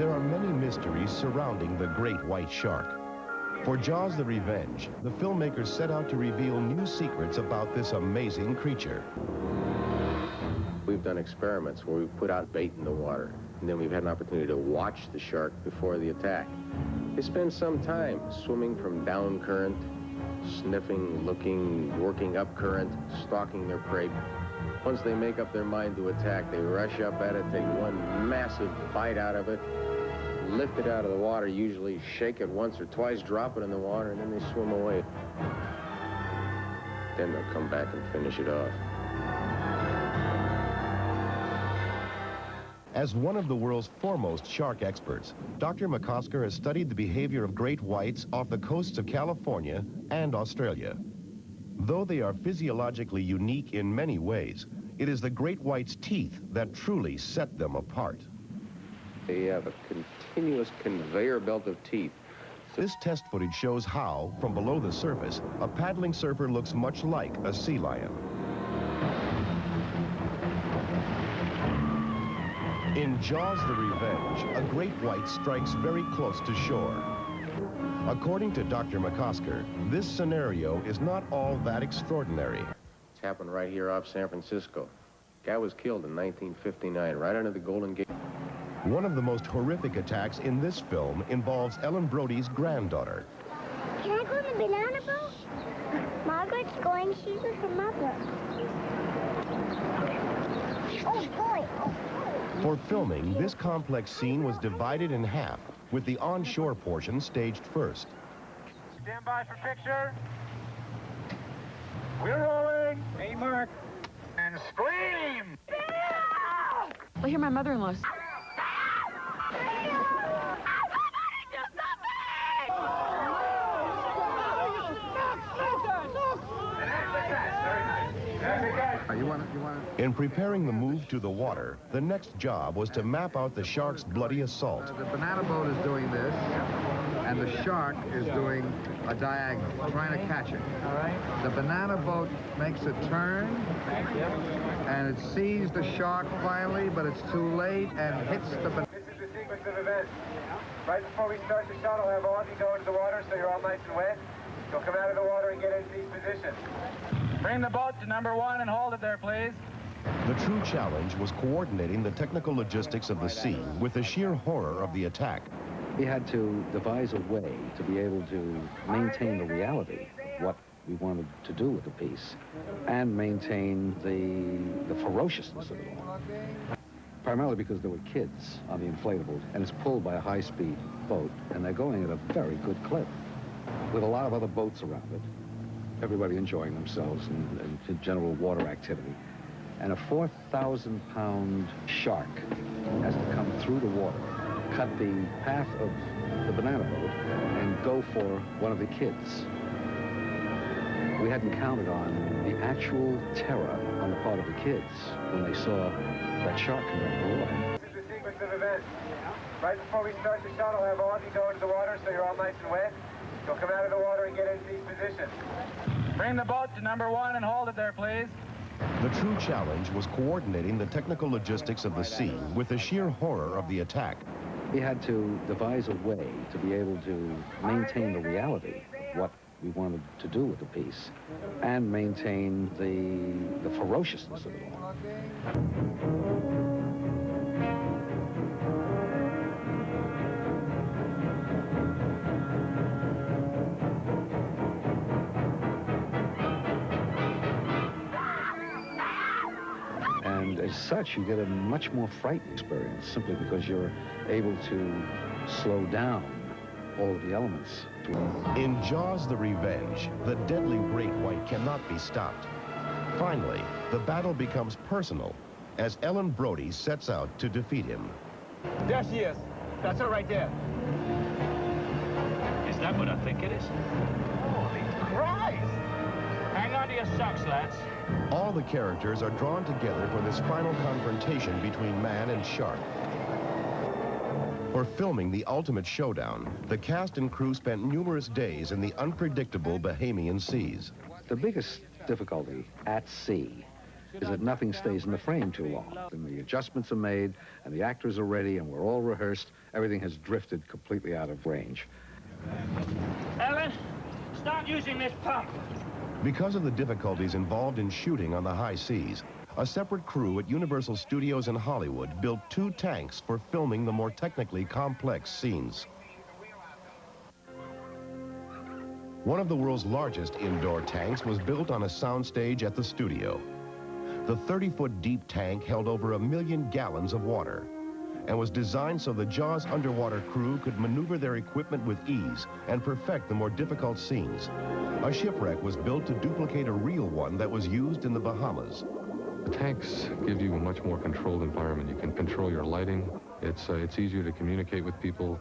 There are many mysteries surrounding the great white shark. For Jaws the Revenge, the filmmakers set out to reveal new secrets about this amazing creature. We've done experiments where we've put out bait in the water, and then we've had an opportunity to watch the shark before the attack. They spend some time swimming from down current, sniffing, looking, working up current, stalking their prey. Once they make up their mind to attack, they rush up at it, take one massive bite out of it, lift it out of the water, usually shake it once or twice, drop it in the water, and then they swim away. Then they'll come back and finish it off. As one of the world's foremost shark experts, Dr. McCosker has studied the behavior of great whites off the coasts of California and Australia. Though they are physiologically unique in many ways, it is the great white's teeth that truly set them apart. They have a continuous conveyor belt of teeth. This test footage shows how, from below the surface, a paddling surfer looks much like a sea lion. In Jaws the Revenge, a great white strikes very close to shore. According to Dr. McCosker, this scenario is not all that extraordinary. It's happened right here off San Francisco. Guy was killed in 1959, right under the Golden Gate. One of the most horrific attacks in this film involves Ellen Brody's granddaughter. Can I go on the banana boat? Margaret's going, she's with her mother. Oh, boy. For filming, this complex scene was divided in half, with the onshore portion staged first. Stand by for picture. We're rolling. Hey, Mark. And scream! I hear my mother-in-law's. In preparing the move to the water, the next job was to map out the shark's bloody assault. The banana boat is doing this, and the shark is doing a diagonal, trying to catch it. All right. The banana boat makes a turn, and it sees the shark finally, but it's too late and hits the banana. This is the sequence of events. Right before we start the shot, I'll have all of you go into the water so you're all nice and wet. You'll come out of the water and get into these positions. Bring the boat to number 1 and hold it there, please. The true challenge was coordinating the technical logistics of the scene with the sheer horror of the attack. We had to devise a way to be able to maintain the reality, what we wanted to do with the piece, and maintain the ferociousness of it all. Primarily because there were kids on the inflatable, and it's pulled by a high-speed boat, and they're going at a very good clip, with a lot of other boats around it, everybody enjoying themselves and general water activity. And a 4,000-pound shark has to come through the water, cut the path of the banana boat, and go for one of the kids. We hadn't counted on the actual terror on the part of the kids when they saw that shark come out of the water. This is the sequence of events. Right before we start the shot, I'll have all of you go into the water so you're all nice and wet. You'll come out of the water and get into these positions. Bring the boat to number 1 and hold it there, please. The true challenge was coordinating the technical logistics of the scene with the sheer horror of the attack. We had to devise a way to be able to maintain the reality, what we wanted to do with the piece, and maintain the ferociousness of it all. And as such, you get a much more frightening experience simply because you're able to slow down all of the elements. In Jaws the Revenge, the deadly great white cannot be stopped. Finally, the battle becomes personal as Ellen Brody sets out to defeat him. There she is. That's her right there. Is that what I think it is? Holy Christ! Hang on to your socks, lads. All the characters are drawn together for this final confrontation between man and shark. For filming the ultimate showdown, the cast and crew spent numerous days in the unpredictable Bahamian seas. The biggest difficulty at sea is that nothing stays in the frame too long. And the adjustments are made, and the actors are ready, and we're all rehearsed. Everything has drifted completely out of range. Ellen, start using this pump. Because of the difficulties involved in shooting on the high seas, a separate crew at Universal Studios in Hollywood built 2 tanks for filming the more technically complex scenes. One of the world's largest indoor tanks was built on a soundstage at the studio. The 30-foot deep tank held over 1 million gallons of water and was designed so the Jaws underwater crew could maneuver their equipment with ease and perfect the more difficult scenes. A shipwreck was built to duplicate a real one that was used in the Bahamas. The tanks give you a much more controlled environment. You can control your lighting. It's easier to communicate with people.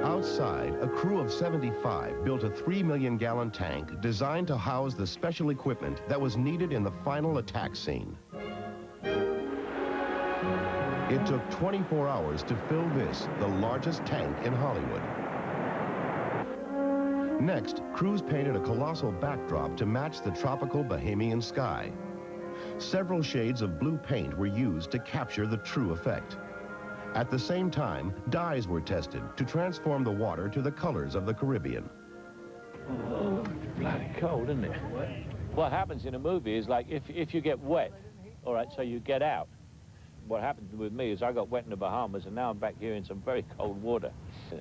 Outside, a crew of 75 built a 3 million gallon tank designed to house the special equipment that was needed in the final attack scene. It took 24 hours to fill this, the largest tank in Hollywood. Next, crews painted a colossal backdrop to match the tropical Bahamian sky. Several shades of blue paint were used to capture the true effect. At the same time, dyes were tested to transform the water to the colors of the Caribbean. Oh, it's bloody cold, isn't it? What happens in a movie is like if you get wet, all right, so you get out. What happened with me is I got wet in the Bahamas, and now I'm back here in some very cold water.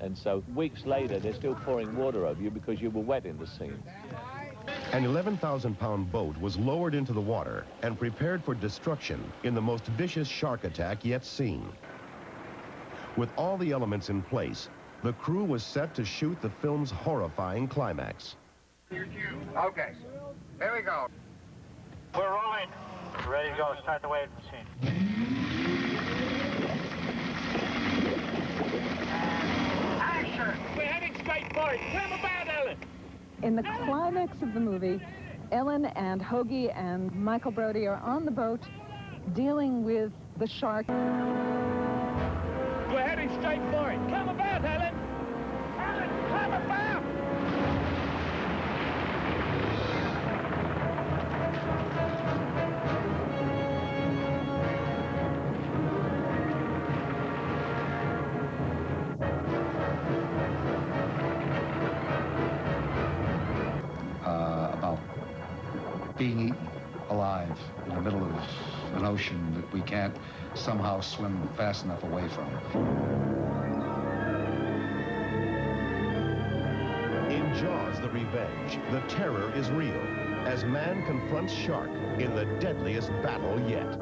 And so weeks later, they're still pouring water over you because you were wet in the scene. An 11,000-pound boat was lowered into the water and prepared for destruction in the most vicious shark attack yet seen. With all the elements in place, the crew was set to shoot the film's horrifying climax. Okay, here we go. We're rolling. Ready to go. Start the wave machine. Action! We're heading straight for it. Come about, Ellen. In the climax of the movie, Ellen and Hoagie and Michael Brody are on the boat dealing with the shark. We're heading straight for it. Come about, Ellen. Ellen, come about. About being eaten alive in the middle of an ocean that we can't somehow swim fast enough away from. In Jaws: The Revenge, the terror is real as man confronts shark in the deadliest battle yet.